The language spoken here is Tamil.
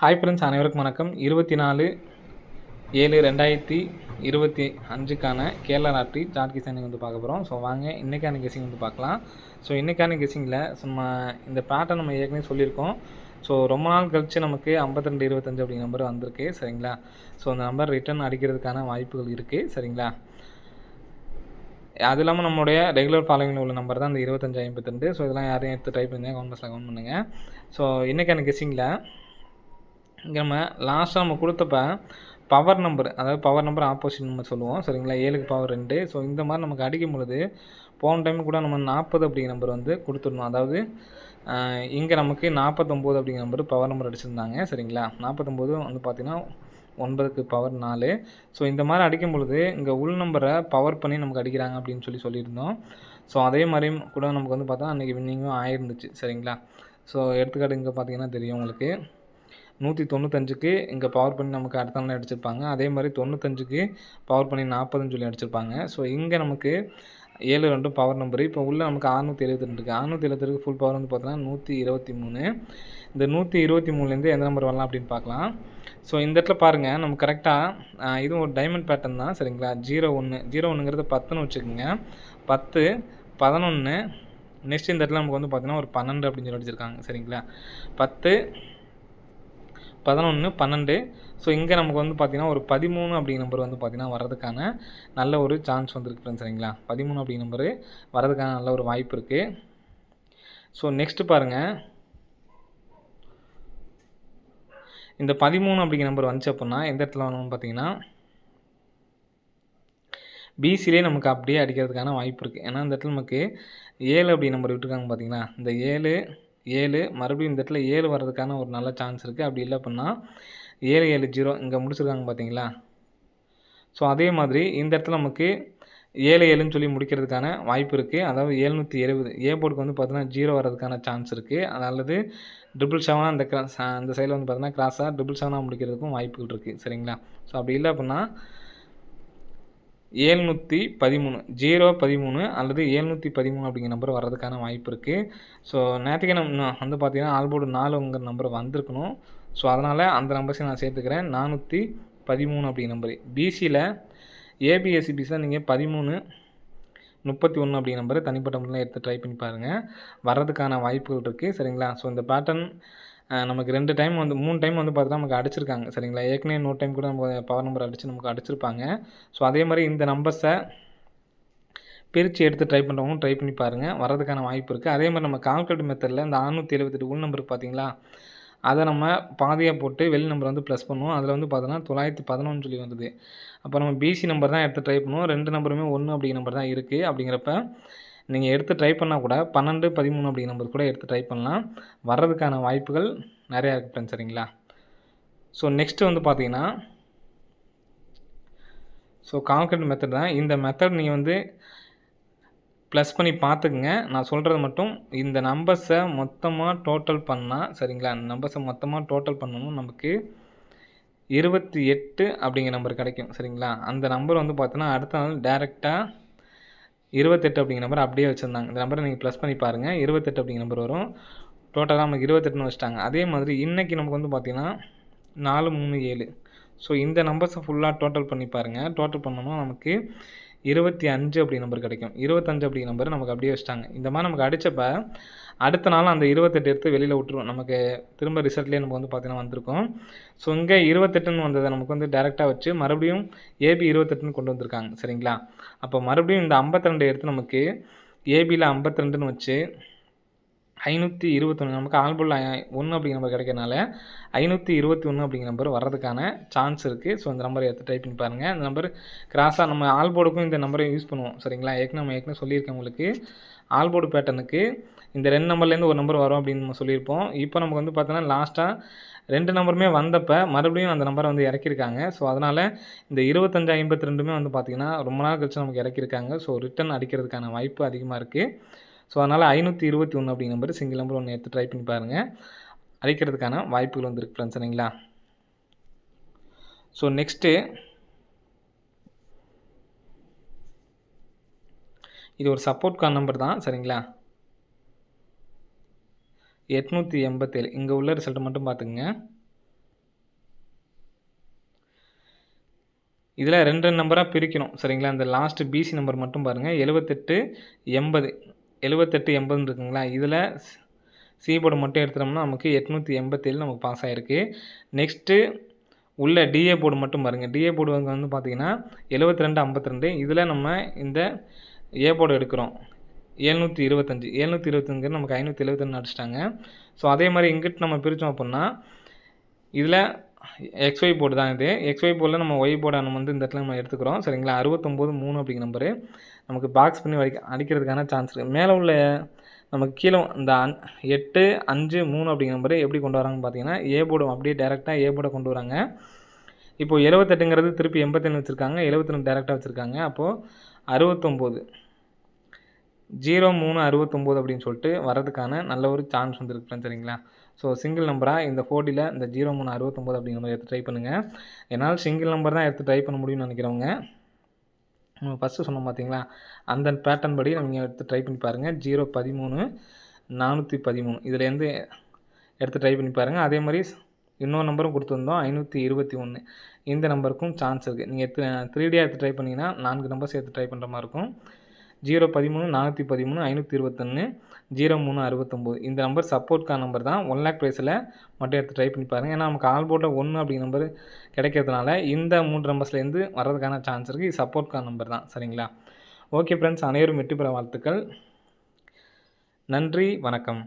ஹாய் ஃப்ரெண்ட்ஸ், அனைவருக்கும் வணக்கம். 24/7/2025க்கான கேரளா லாட்ரி சார்ட் கெஸிங் வந்து பார்க்க போகிறோம். ஸோ வாங்க இன்றைக்கான கெஸிங் வந்து பார்க்கலாம். ஸோ இன்றைக்கான கெஸிங்கில் சும்மா இந்த பேட்டர்ன் நம்ம ஏற்கனவே சொல்லியிருக்கோம். ஸோ ரொம்ப நாள் கழிச்சு நமக்கு 5225 அப்படிங்கிற நம்பர் வந்திருக்கு, சரிங்களா. ஸோ அந்த நம்பர் ரிட்டர்ன் அடிக்கிறதுக்கான வாய்ப்புகள் இருக்குது, சரிங்களா. அது இல்லாமல் நம்மளுடைய ரெகுலர் ஃபாலோவிங்கில் உள்ள நம்பர் தான் இந்த 2552. ஸோ இதெல்லாம் யாரையும் எடுத்து டைப் பண்ணி கவுண்ட் பாக்ஸில் கவுண்ட் பண்ணுங்கள். ஸோ இன்றைக்கான கெஸிங்கில் இங்கே நம்ம லாஸ்ட்டாக நம்ம கொடுத்தப்ப பவர் நம்பர், அதாவது பவர் நம்பர் ஆப்போசிட் நம்பர் சொல்லுவோம், சரிங்களா. 7க்கு பவர் 2. ஸோ இந்த மாதிரி நமக்கு அடிக்கும் பொழுது போன டைம் கூட நம்ம 40 அப்படிங்கிற நம்பர் வந்து கொடுத்துருந்தோம். அதாவது இங்கே நமக்கு 49 அப்படிங்கிற நம்பர் பவர் நம்பர் அடிச்சிருந்தாங்க, சரிங்களா. 49 வந்து பார்த்திங்கன்னா 9க்கு பவர் 4. ஸோ இந்த மாதிரி அடிக்கும் பொழுது இங்கே உள் நம்பரை பவர் பண்ணி நமக்கு அடிக்கிறாங்க அப்படின்னு சொல்லியிருந்தோம். ஸோ அதே மாதிரி கூட நமக்கு வந்து பார்த்தா அன்றைக்கி வின்னிங்கும் ஆயிருந்துச்சு, சரிங்களா. ஸோ எடுத்துக்காட்டு இங்கே பார்த்தீங்கன்னா தெரியும் உங்களுக்கு, 195க்கு இங்கே பவர் பண்ணி நமக்கு அடுத்த நாள் அடிச்சிருப்பாங்க. அதே மாதிரி 95க்கு பவர் பண்ணி 40ன்னு சொல்லி அடிச்சிருப்பாங்க. ஸோ இங்கே நமக்கு 7 பவர் நம்பரு. இப்போ உள்ள நமக்கு 672 இருக்குது. 672க்கு ஃபுல் பவர் வந்து பார்த்தீங்கன்னா 123. இந்த 123லேருந்து எந்த நம்பர் வரலாம் அப்படின்னு பார்க்கலாம். ஸோ இந்த இடத்துல பாருங்கள், நம்ம கரெக்டாக இதுவும் ஒரு டைமண்ட் பேட்டர்ன் தான், சரிங்களா. 01 10ன்னு வச்சுக்கோங்க. 10 11 நெக்ஸ்ட் இந்த இடத்துல நமக்கு வந்து பார்த்தீங்கன்னா ஒரு 12 அப்படின்னு சொல்லி அடிச்சிருக்காங்க, சரிங்களா. 10 11 12. ஸோ இங்கே நமக்கு வந்து பார்த்திங்கன்னா ஒரு 13 அப்படிங்கிற நம்பர் வந்து பார்த்திங்கன்னா வர்றதுக்கான நல்ல ஒரு சான்ஸ் வந்துருக்கு ஃப்ரெண்ட்ஸ், சரிங்களா. 13 அப்படிங்கிற நம்பரு வர்றதுக்கான நல்ல ஒரு வாய்ப்பு இருக்குது. ஸோ நெக்ஸ்ட்டு பாருங்கள், இந்த 13 அப்படிங்கிற நம்பர் வந்துச்சு அப்படின்னா எந்த இடத்துல வரணும்னு பார்த்தீங்கன்னா பிசிலே நமக்கு அப்படியே அடிக்கிறதுக்கான வாய்ப்பு இருக்குது. ஏன்னா இந்த இடத்துல நமக்கு 7 அப்படி நம்பர் விட்டுருக்காங்க பார்த்தீங்களா. இந்த 7 மறுபடியும் இந்த இடத்துல 7 வர்றதுக்கான ஒரு நல்ல சான்ஸ் இருக்குது. அப்படி இல்லை அப்படின்னா 770 இங்கே முடிச்சிருக்காங்க பார்த்தீங்களா. ஸோ அதே மாதிரி இந்த இடத்துல நமக்கு 77ன்னு சொல்லி முடிக்கிறதுக்கான வாய்ப்பு இருக்குது. அதாவது 770 ஏ போர்டுக்கு வந்து பார்த்தீங்கன்னா 0 வர்றதுக்கான சான்ஸ் இருக்குது. அல்லது 777 அந்த அந்த சைடில் வந்து பார்த்தீங்கன்னா கிராஸாக 777 முடிக்கிறதுக்கும் வாய்ப்புகள் இருக்குது, சரிங்களா. ஸோ அப்படி இல்லை அப்படின்னா 713 013 அல்லது 713 அப்படிங்கிற நம்பர் வர்றதுக்கான வாய்ப்பு இருக்குது. ஸோ நேற்றுக்கு நம்ம வந்து பார்த்தீங்கன்னா ஆல்போர்டு 4ங்கிற நம்பர் வந்திருக்கணும். ஸோ அதனால் அந்த நம்பர்ஸை நான் சேர்த்துக்கிறேன். 413 அப்படிங்கிற நம்பர். பிசியில் ஏபிஎஸ்சிபிஸில் நீங்கள் 13 31 அப்படிங்கிற நம்பர் தனிப்பட்ட முறையில் எடுத்து ட்ரை பண்ணி பாருங்கள், வர்றதுக்கான வாய்ப்புகள் இருக்குது, சரிங்களா. ஸோ இந்த பேட்டர்ன் நமக்கு 2 டைம் வந்து 3 டைம் வந்து பார்த்தீங்கன்னா நமக்கு அடிச்சிருக்காங்க, சரிங்களா. ஏற்கனவே இன்னொரு டைம் கூட நம்ம பவர் நம்பர் அடித்து நமக்கு அடிச்சிருப்பாங்க. ஸோ அதே மாதிரி இந்த நம்பர்ஸை பிரித்து எடுத்து ட்ரை பண்ணுறவங்க ட்ரை பண்ணி பாருங்கள், வர்றதுக்கான வாய்ப்பு இருக்குது. அதே மாதிரி நம்ம கால்குலேட் மெத்தடில் இந்த 678 உள் நம்பருக்கு பார்த்தீங்களா, அதை நம்ம பாதியாக போட்டு வெளி நம்பர் வந்து ப்ளஸ் பண்ணுவோம். அதில் வந்து பார்த்தோன்னா 911 சொல்லி வந்தது. அப்போ நம்ம பிசி நம்பர் தான் எடுத்து ட்ரை பண்ணுவோம். 2 நம்பருமே 1 அப்படிங்கிற நம்பர் தான் இருக்குது. அப்படிங்கிறப்ப நீங்கள் எடுத்து ட்ரை பண்ணால் கூட 12 13 அப்படிங்கிற நம்பர் கூட எடுத்து ட்ரை பண்ணலாம், வர்றதுக்கான வாய்ப்புகள் நிறையா இருக்குது ஃப்ரெண்ட்ஸ், சரிங்களா. ஸோ நெக்ஸ்ட்டு வந்து பார்த்தீங்கன்னா ஸோ கால்குலேட் மெத்தட் தான். இந்த மெத்தட் நீங்கள் வந்து ப்ளஸ் பண்ணி பார்த்துக்குங்க. நான் சொல்கிறது மட்டும் இந்த நம்பர்ஸை மொத்தமாக டோட்டல் பண்ணால், சரிங்களா, இந்த நம்பர்ஸை மொத்தமாக டோட்டல் பண்ணணும் நமக்கு 28 அப்படிங்கிற நம்பர் கிடைக்கும், சரிங்களா. அந்த நம்பர் வந்து பார்த்தோன்னா அடுத்த நாள் டேரெக்டாக 28 அப்படிங்கிற நம்பர் அப்படியே வச்சுருந்தாங்க. இந்த நம்பரை நீங்கள் ப்ளஸ் பண்ணி பாருங்கள், 28 அப்படிங்கிற நம்பர் வரும். டோட்டலாக நமக்கு 28ன்னு வச்சுட்டாங்க. அதே மாதிரி இன்றைக்கி நமக்கு வந்து பார்த்திங்கன்னா 437. ஸோ இந்த நம்பர்ஸை ஃபுல்லாக டோட்டல் பண்ணி பாருங்கள். டோட்டல் பண்ணோம்னா நமக்கு 25 அப்படி நம்பர் கிடைக்கும். 25 அப்படி நம்பர் நமக்கு அப்படியே வச்சுட்டாங்க. இந்த மாதிரி நமக்கு அடித்தப்ப அடுத்த நாள் அந்த 28 எடுத்து வெளியில் விட்டுருவோம். நமக்கு திரும்ப ரிசல்ட்லேயே நமக்கு வந்து பார்த்தீங்கன்னா வந்திருக்கும். ஸோ இங்கே 28ன்னு வந்ததை நமக்கு வந்து டேரெக்டாக வச்சு மறுபடியும் ஏபி 28ன்னு கொண்டு வந்திருக்காங்க, சரிங்களா. அப்போ மறுபடியும் இந்த 52 எடுத்து நமக்கு ஏபியில் 52ன்னு வச்சு 521 நமக்கு ஆல்போர்டில் 1 அப்படிங்கிற நம்பர் கிடைக்கிறனால 521 அப்படிங்கிற நம்பர் வர்றதுக்கான சான்ஸ் இருக்குது. ஸோ இந்த நம்பரை எடுத்து டைப் பண்ணி பாருங்கள். இந்த நம்பர் கிராஸாக நம்ம ஆல்போர்டுக்கும் இந்த நம்பரை யூஸ் பண்ணுவோம், சரிங்களா. நம்ம ஏற்கனவே சொல்லியிருக்கேன் உங்களுக்கு, ஆல்போர்டு பேட்டர்னுக்கு இந்த 2 நம்பர்லேருந்து ஒரு நம்பர் வரும் அப்படின்னு நம்ம சொல்லியிருப்போம். இப்போ நமக்கு வந்து பார்த்தோன்னா லாஸ்ட்டாக 2 நம்பருமே வந்தப்போ மறுபடியும் அந்த நம்பரை வந்து இறக்கியிருக்காங்க. ஸோ அதனால் இந்த 2552மே வந்து பார்த்திங்கன்னா ரொம்ப நாள் கழிச்சு நமக்கு இறக்கியிருக்காங்க. ஸோ ரிட்டன் அடிக்கிறதுக்கான வாய்ப்பு அதிகமாக இருக்குது. ஸோ அதனால் 521 அப்படிங்கிற நம்பர் சிங்கிள் நம்பர் ஒன்று எடுத்து ட்ரை பண்ணி பாருங்கள், அடிக்கிறதுக்கான வாய்ப்புகள் வந்துருக்கு ஃப்ரெண்ட்ஸ், சரிங்களா. ஸோ நெக்ஸ்ட்டு இது ஒரு சப்போர்ட் கார்டு நம்பர் தான், சரிங்களா. 887 இங்கே உள்ள ரிசல்ட் மட்டும் பார்த்துக்குங்க. இதில் 2 நம்பராக பிரிக்கணும் சரிங்களா. இந்த லாஸ்ட்டு பிசி நம்பர் மட்டும் பாருங்கள் 78 80 78 80ன்னு இருக்குங்களா. இதில் சி போர்டு மட்டும் எடுத்துட்டோம்னா நமக்கு 887 நமக்கு பாஸ் ஆகிருக்கு. நெக்ஸ்ட்டு உள்ள டிஏ போர்டு மட்டும் பாருங்கள். டிஏ போர்டு வந்து பார்த்தீங்கன்னா 72 52. இதில் நம்ம இந்த ஏ போர்டு எடுக்கிறோம் 725 725 நமக்கு 571 அடிச்சிட்டாங்க. ஸோ அதே மாதிரி இங்கிட்டு நம்ம பிரித்தோம் அப்படின்னா இதில் எக்ஸ்ஒய் போர்டு தான் இது. எக்ஸ்ஒய் போர்டில் நம்ம ஒய் போர்டை நம்ம வந்து இந்த இடத்துல நம்ம எடுத்துக்கிறோம் சரிங்களா. 69 3 அப்படிங்கிற நம்பரு நமக்கு பாக்ஸ் பண்ணி அடிக்கிறதுக்கான சான்ஸ் இருக்குது. மேலே உள்ள நமக்கு கீழே இந்த 8 5 3 அப்படிங்கிற நம்பரு எப்படி கொண்டு வராங்கன்னு பார்த்தீங்கன்னா ஏ போர்டு அப்படியே டேரெக்டாக ஏ போர்டை கொண்டு வராங்க. இப்போது 78ங்கிறது திருப்பி 81 வச்சுருக்காங்க, 72 டேரெக்டாக வச்சுருக்காங்க. அப்போது 69 03 69 அப்படின்னு சொல்லிட்டு வரதுக்கான நல்ல ஒரு சான்ஸ் வந்துருக்கு ஃப்ரெண்ட்ஸ் சரிங்களா. ஸோ சிங்கிள் நம்பராக இந்த 4Dயில் இந்த 03 69 அப்படிங்கிற மாதிரி எடுத்து ட்ரை பண்ணுங்கள். என்னால் சிங்கிள் நம்பர் தான் எடுத்து ட்ரை பண்ண முடியும்னு நினைக்கிறவங்க நம்ம ஃபஸ்ட்டு சொன்னோம் பார்த்தீங்களா, அந்த பேட்டர்ன் படி நீங்கள் எடுத்து ட்ரை பண்ணி பாருங்கள். 013 413 இதுலேருந்து எடுத்து ட்ரை பண்ணி பாருங்கள். அதே மாதிரி இன்னொரு நம்பரும் கொடுத்துருந்தோம் 521 இந்த நம்பருக்கும் சான்ஸ் இருக்குது. நீங்கள் 3D எடுத்து ட்ரை பண்ணிங்கன்னா 4 நம்பர்ஸ் எடுத்து ட்ரை பண்ணுற மாதிரி இருக்கும். 013 413 521 03 69 இந்த நம்பர் சப்போர்ட்கான நம்பர் தான். 1 lakh ப்ரைஸில் மட்டும் எடுத்து ட்ரை பண்ணி பாருங்கள். ஏன்னா நமக்கு ஆல் போர்டில் 1 அப்படிங்கிற நம்பர் கிடைக்கிறதுனால இந்த 3 நம்பர்ஸ்லேருந்து வர்றதுக்கான சான்ஸ் இருக்குது. இது சப்போர்ட்கான நம்பர் தான் சரிங்களா. ஓகே ஃப்ரெண்ட்ஸ், அனைவரும் வெற்றி பெற வாழ்த்துக்கள். நன்றி, வணக்கம்.